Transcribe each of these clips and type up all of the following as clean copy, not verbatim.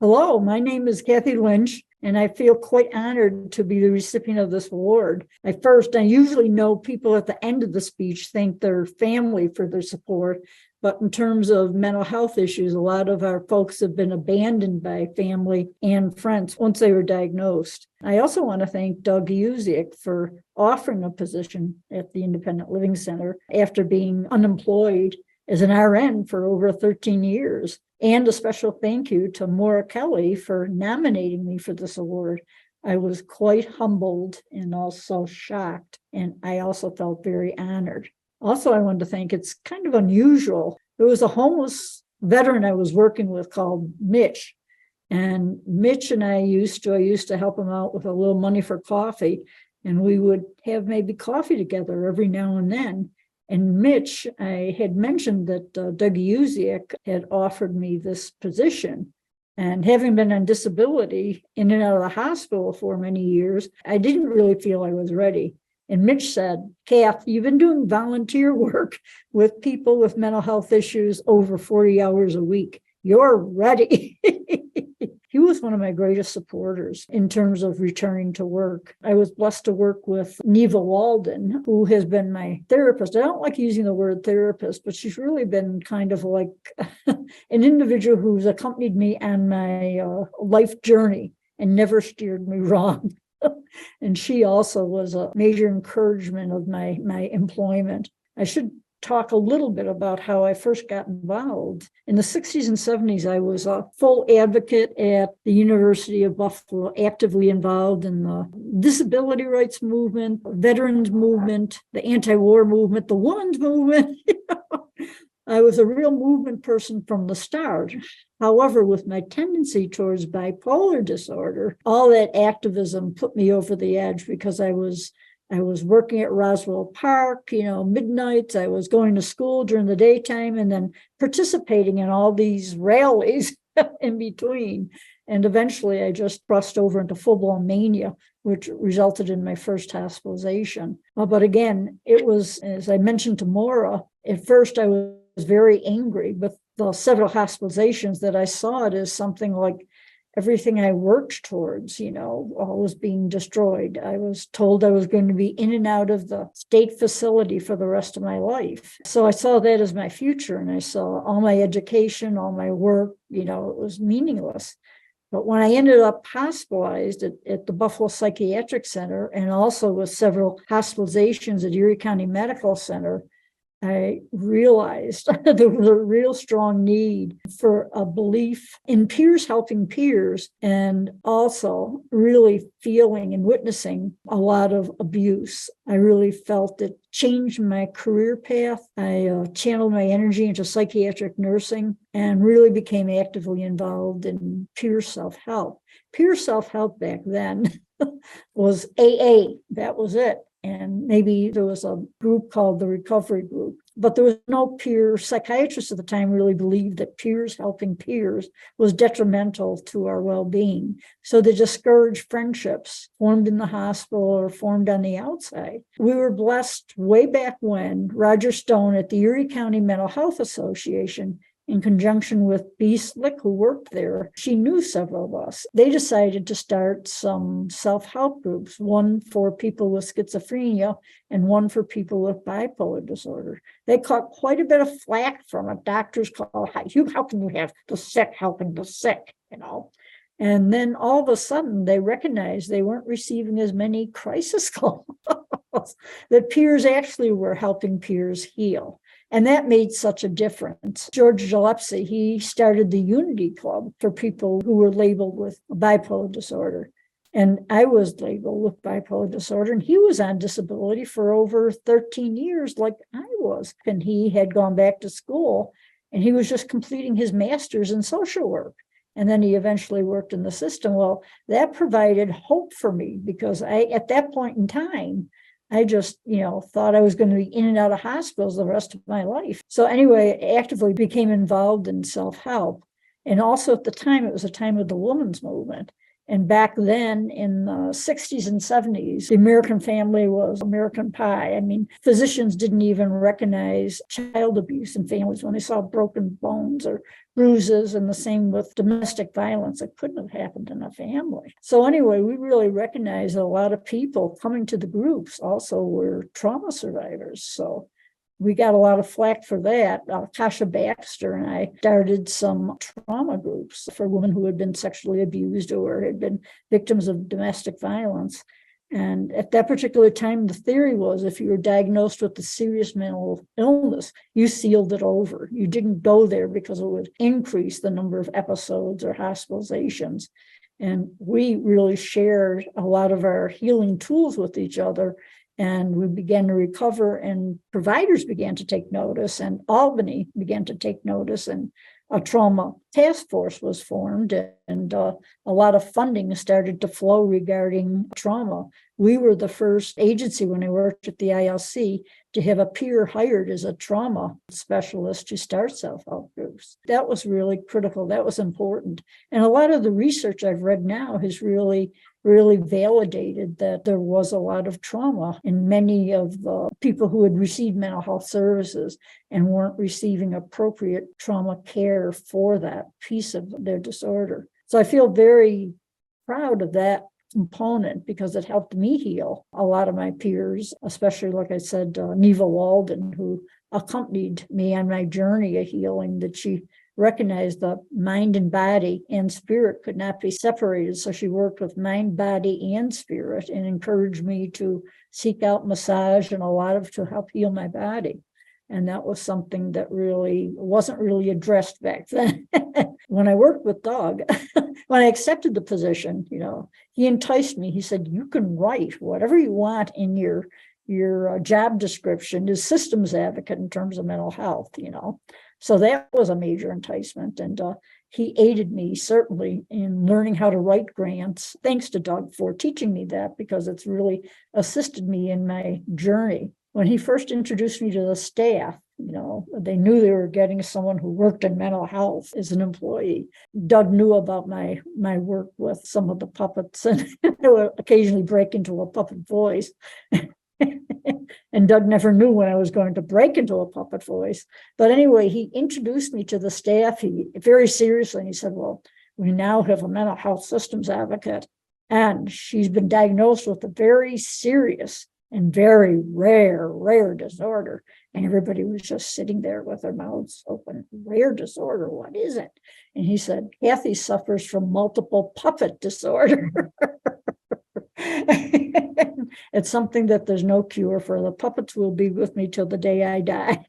Hello, my name is Kathy Lynch, and I feel quite honored to be the recipient of this award. I usually know people at the end of the speech thank their family for their support, but in terms of mental health issues, a lot of our folks have been abandoned by family and friends once they were diagnosed. I also want to thank Doug Uzick for offering a position at the Independent Living Center after being unemployed as an RN for over 13 years. And a special thank you to Maura Kelly for nominating me for this award. I was quite humbled and also shocked, and I also felt very honored. Also, I wanted to thank, it's kind of unusual. There was a homeless veteran I was working with called Mitch. And Mitch and I used to help him out with a little money for coffee. And we would have maybe coffee together every now and then. And Mitch, I had mentioned that Doug Uzick had offered me this position. And having been on disability in and out of the hospital for many years, I didn't really feel I was ready. And Mitch said, Kath, you've been doing volunteer work with people with mental health issues over 40 hours a week. You're ready. He was one of my greatest supporters in terms of returning to work. I was blessed to work with Neva Walden, who has been my therapist. I don't like using the word therapist, but she's really been kind of like an individual who's accompanied me on my life journey and never steered me wrong. And she also was a major encouragement of my employment. I should talk a little bit about how I first got involved. In the 60s and 70s, I was a full advocate at the University of Buffalo, actively involved in the disability rights movement, veterans movement, the anti-war movement, the women's movement. I was a real movement person from the start. However, with my tendency towards bipolar disorder, all that activism put me over the edge because I was working at Roswell Park, midnights. I was going to school during the daytime and then participating in all these rallies in between. And eventually I just crossed over into full-blown mania, which resulted in my first hospitalization. But again, it was, as I mentioned to Maura, at first I was very angry with the several hospitalizations that I saw it as something like everything I worked towards, all was being destroyed. I was told I was going to be in and out of the state facility for the rest of my life. So I saw that as my future, and I saw all my education, all my work, it was meaningless. But when I ended up hospitalized at the Buffalo Psychiatric Center and also with several hospitalizations at Erie County Medical Center, I realized there was a real strong need for a belief in peers helping peers, and also really feeling and witnessing a lot of abuse. I really felt it changed my career path. I channeled my energy into psychiatric nursing and really became actively involved in peer self-help. Peer self-help back then was AA. That was it. And maybe there was a group called the Recovery Group, but there was no peer psychiatrist at the time really believed that peers helping peers was detrimental to our well-being. So they discouraged friendships formed in the hospital or formed on the outside. We were blessed way back when Roger Stone at the Erie County Mental Health Association, in conjunction with B. Slick, who worked there, she knew several of us. They decided to start some self-help groups, one for people with schizophrenia and one for people with bipolar disorder. They caught quite a bit of flack from it. Doctors call, how can you have the sick helping the sick, And then all of a sudden, they recognized they weren't receiving as many crisis calls, that peers actually were helping peers heal. And that made such a difference. George Gillespie, he started the Unity Club for people who were labeled with bipolar disorder. And I was labeled with bipolar disorder, and he was on disability for over 13 years like I was. And he had gone back to school, and he was just completing his master's in social work. And then he eventually worked in the system. Well, that provided hope for me because at that point in time, I just, thought I was going to be in and out of hospitals the rest of my life. So anyway, I actively became involved in self-help. And also at the time, it was a time of the women's movement. And back then in the 60s and 70s, the American family was American pie. I mean, physicians didn't even recognize child abuse in families when they saw broken bones or bruises, and the same with domestic violence. It couldn't have happened in a family. So anyway, we really recognize that a lot of people coming to the groups also were trauma survivors. So we got a lot of flack for that. Tasha Baxter and I started some trauma groups for women who had been sexually abused or had been victims of domestic violence. And at that particular time, the theory was if you were diagnosed with a serious mental illness, you sealed it over. You didn't go there because it would increase the number of episodes or hospitalizations. And we really shared a lot of our healing tools with each other. And we began to recover, and providers began to take notice, and Albany began to take notice, and a trauma task force was formed, and a lot of funding started to flow regarding trauma. We were the first agency when I worked at the ILC to have a peer hired as a trauma specialist to start self-help groups. That was really critical. That was important. And a lot of the research I've read now has really validated that there was a lot of trauma in many of the people who had received mental health services and weren't receiving appropriate trauma care for that piece of their disorder. So I feel very proud of that component because it helped me heal a lot of my peers, especially, like I said, Neva Walden, who accompanied me on my journey of healing, that she recognized that mind and body and spirit could not be separated. So she worked with mind, body, and spirit and encouraged me to seek out massage and a lot of to help heal my body. And that was something that really wasn't really addressed back then. When I worked with Doug, when I accepted the position, he enticed me. He said, you can write whatever you want in your job description as systems advocate in terms of mental health, So that was a major enticement. And he aided me certainly in learning how to write grants. Thanks to Doug for teaching me that, because it's really assisted me in my journey. When he first introduced me to the staff, they knew they were getting someone who worked in mental health as an employee. Doug knew about my work with some of the puppets, and I would occasionally break into a puppet voice. And Doug never knew when I was going to break into a puppet voice. But anyway, he introduced me to the staff. He very seriously, and he said, well, we now have a mental health systems advocate, and she's been diagnosed with a very serious and very rare disorder. And everybody was just sitting there with their mouths open. Rare disorder, what is it? And he said, Kathy suffers from multiple puppet disorder. It's something that there's no cure for. The puppets will be with me till the day I die.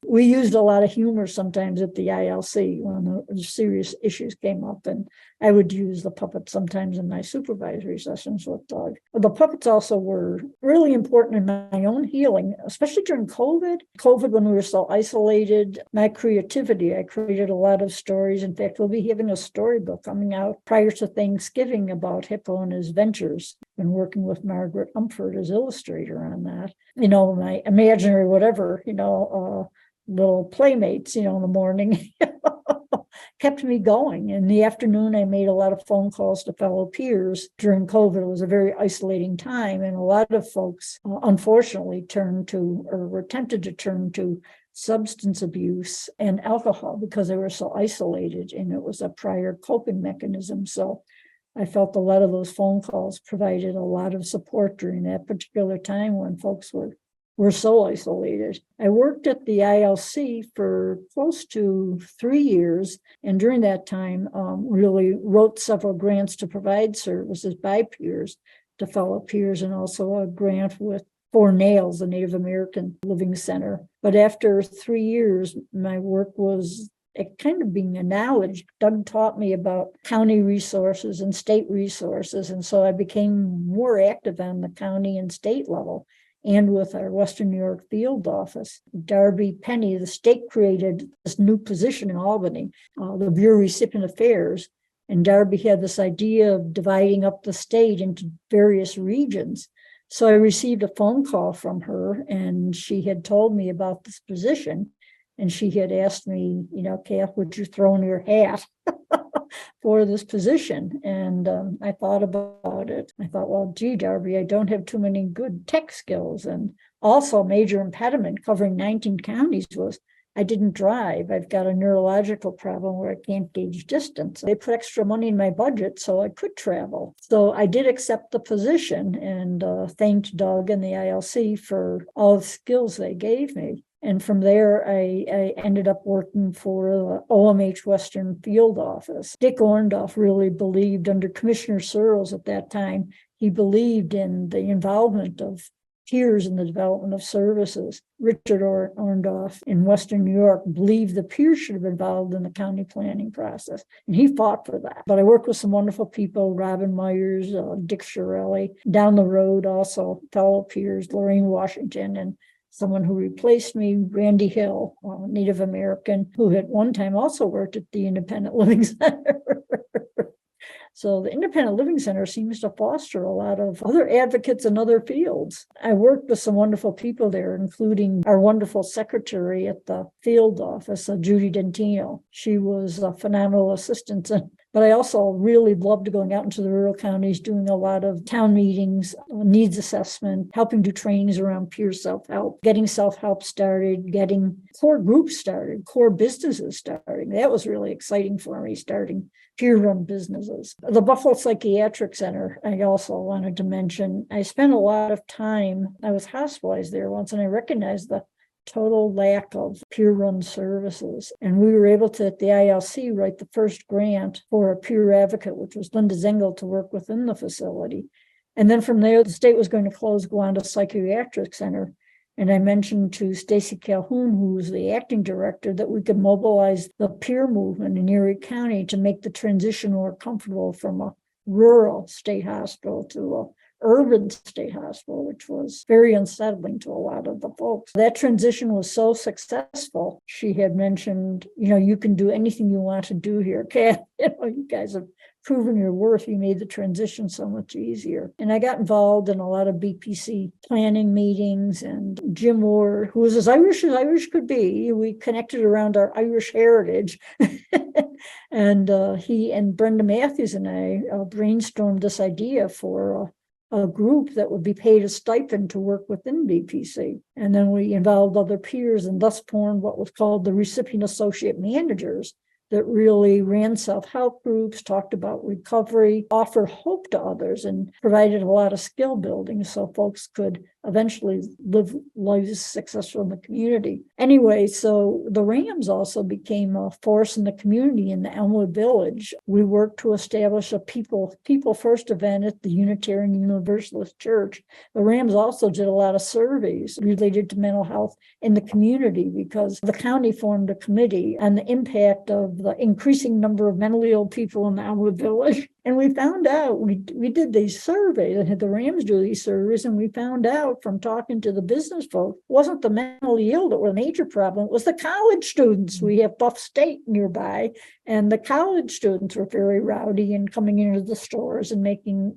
We used a lot of humor sometimes at the ILC when the serious issues came up, and I would use the puppets sometimes in my supervisory sessions with Doug. The puppets also were really important in my own healing, especially during COVID. When we were so isolated, my creativity, I created a lot of stories. In fact, we'll be having a storybook coming out prior to Thanksgiving about Hippo and his ventures. Been working with Margaret Umford as illustrator on that. My imaginary whatever, little playmates, in the morning kept me going. In the afternoon, I made a lot of phone calls to fellow peers during COVID. It was a very isolating time. And a lot of folks, unfortunately, turned to or were tempted to turn to substance abuse and alcohol because they were so isolated, and it was a prior coping mechanism. So I felt a lot of those phone calls provided a lot of support during that particular time when folks were so isolated. I worked at the ILC for close to 3 years, and during that time, really wrote several grants to provide services by peers to fellow peers, and also a grant with For Nails, the Native American Living Center. But after 3 years, my work was kind of being acknowledged. Doug taught me about county resources and state resources, and so I became more active on the county and state level. And with our Western New York field office, Darby Penny, the state created this new position in Albany, the Bureau of Recipient Affairs. And Darby had this idea of dividing up the state into various regions. So I received a phone call from her, and she had told me about this position. And she had asked me, Kath, would you throw in your hat? for this position. And I thought about it. I thought, well, gee, Darby, I don't have too many good tech skills. And also a major impediment covering 19 counties was I didn't drive. I've got a neurological problem where I can't gauge distance. They put extra money in my budget so I could travel. So I did accept the position and thanked Doug and the ILC for all the skills they gave me. And from there, I ended up working for the OMH Western Field Office. Dick Orndorff really believed, under Commissioner Searles at that time, he believed in the involvement of peers in the development of services. Richard Orndorff in Western New York believed the peers should have been involved in the county planning process, and he fought for that. But I worked with some wonderful people, Robin Myers, Dick Shirelli, down the road also, fellow peers, Lorraine Washington, and someone who replaced me, Randy Hill, a Native American, who had one time also worked at the Independent Living Center. So the Independent Living Center seems to foster a lot of other advocates in other fields. I worked with some wonderful people there, including our wonderful secretary at the field office, Judy Dentino. She was a phenomenal assistant. But I also really loved going out into the rural counties, doing a lot of town meetings, needs assessment, helping do trainings around peer self-help, getting self-help started, getting core groups started, core businesses starting. That was really exciting for me, starting peer-run businesses. The Buffalo Psychiatric Center, I also wanted to mention. I spent a lot of time, I was hospitalized there once, and I recognized the total lack of peer-run services. And we were able to, at the ILC, write the first grant for a peer advocate, which was Linda Zengel, to work within the facility. And then from there, the state was going to close Gowanda Psychiatric Center. And I mentioned to Stacy Calhoun, who was the acting director, that we could mobilize the peer movement in Erie County to make the transition more comfortable from a rural state hospital to a urban state hospital, which was very unsettling to a lot of the folks. That transition was so successful. She had mentioned, you can do anything you want to do here, Kath. You guys have proven your worth. You made the transition so much easier. And I got involved in a lot of BPC planning meetings, and Jim Moore, who was as Irish could be, we connected around our Irish heritage. And he and Brenda Matthews and I brainstormed this idea for a group that would be paid a stipend to work within BPC. And then we involved other peers, and thus formed what was called the recipient associate managers, that really ran self-help groups, talked about recovery, offered hope to others, and provided a lot of skill building so folks could eventually live lives successful in the community. Anyway, so the Rams also became a force in the community in the Elmwood Village. We worked to establish a people first event at the Unitarian Universalist Church. The Rams also did a lot of surveys related to mental health in the community, because the county formed a committee on the impact of the increasing number of mentally ill people in the Elmwood Village. And we found out, we did these surveys, and had the Rams do these surveys, and we found out from talking to the business folk, it wasn't the mentally ill that were a major problem, it was the college students. We have Buff State nearby, and the college students were very rowdy and coming into the stores and making,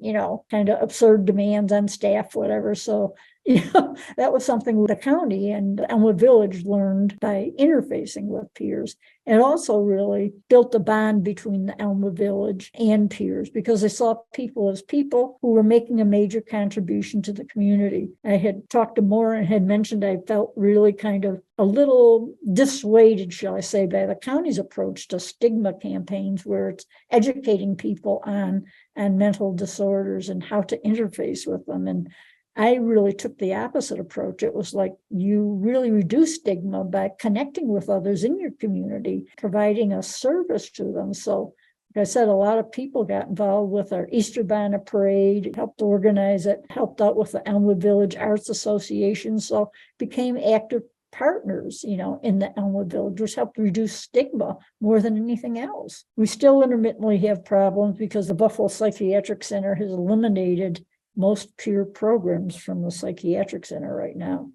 kind of absurd demands on staff, whatever. So that was something the county and Elmwood Village learned by interfacing with peers. And also really built a bond between the Elmwood Village and peers, because they saw people as people who were making a major contribution to the community. I had talked to Moore and had mentioned I felt really kind of a little dissuaded, shall I say, by the county's approach to stigma campaigns, where it's educating people on mental disorders and how to interface with them. And I really took the opposite approach. It was like, you really reduce stigma by connecting with others in your community, providing a service to them. So, like I said, a lot of people got involved with our Easter Bonnet Parade, helped organize it, helped out with the Elmwood Village Arts Association. So became active partners, in the Elmwood Village, which helped reduce stigma more than anything else. We still intermittently have problems because the Buffalo Psychiatric Center has eliminated most peer programs from the psychiatric center right now.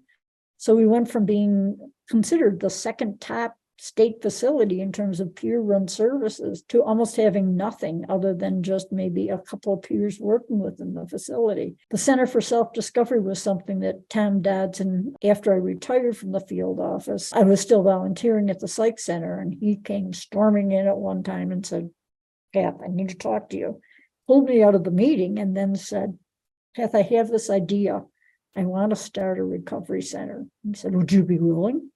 So we went from being considered the second top state facility in terms of peer-run services to almost having nothing other than just maybe a couple of peers working within the facility. The Center for Self-Discovery was something that Tom Dodson, after I retired from the field office, I was still volunteering at the psych center, and he came storming in at one time and said, Kath, I need to talk to you. Pulled me out of the meeting and then said, Kath, I have this idea. I want to start a recovery center. He said, would you be willing?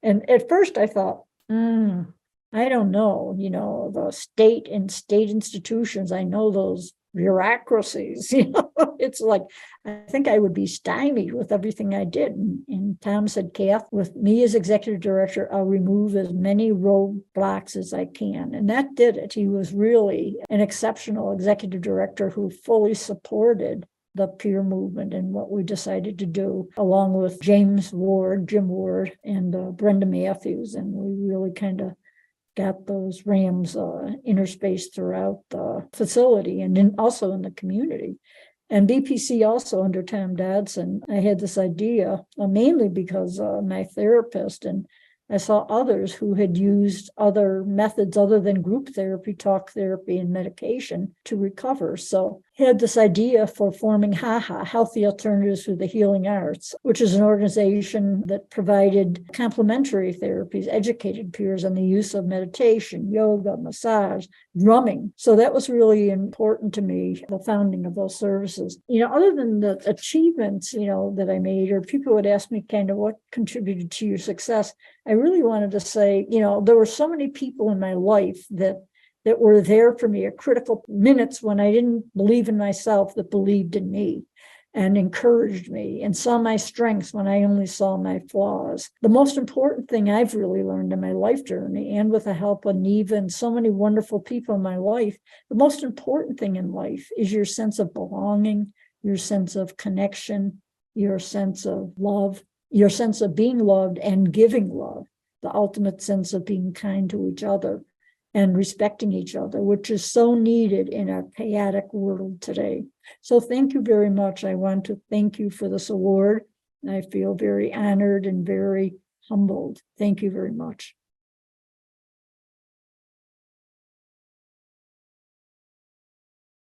And at first I thought, I don't know, the state institutions, I know those bureaucracies, it's like, I think I would be stymied with everything I did. And Tom said, Kath, with me as executive director, I'll remove as many roadblocks as I can. And that did it. He was really an exceptional executive director who fully supported the peer movement and what we decided to do, along with Jim Ward, and Brenda Matthews. And we really kind of got those rams interspaced throughout the facility and also in the community. And BPC also under Tom Dodson, I had this idea, mainly because my therapist, and I saw others who had used other methods other than group therapy, talk therapy, and medication to recover. So I had this idea for forming HAHA, Healthy Alternatives for the Healing Arts, which is an organization that provided complementary therapies, educated peers on the use of meditation, yoga, massage, drumming. So that was really important to me, the founding of those services. Other than the achievements, that I made, or people would ask me kind of what contributed to your success, I really wanted to say, there were so many people in my life that were there for me at critical minutes when I didn't believe in myself, that believed in me and encouraged me and saw my strengths when I only saw my flaws. The most important thing I've really learned in my life journey, and with the help of Neva and so many wonderful people in my life, the most important thing in life is your sense of belonging, your sense of connection, your sense of love, your sense of being loved and giving love, the ultimate sense of being kind to each other and respecting each other, which is so needed in our chaotic world today. So thank you very much. I want to thank you for this award. I feel very honored and very humbled. Thank you very much.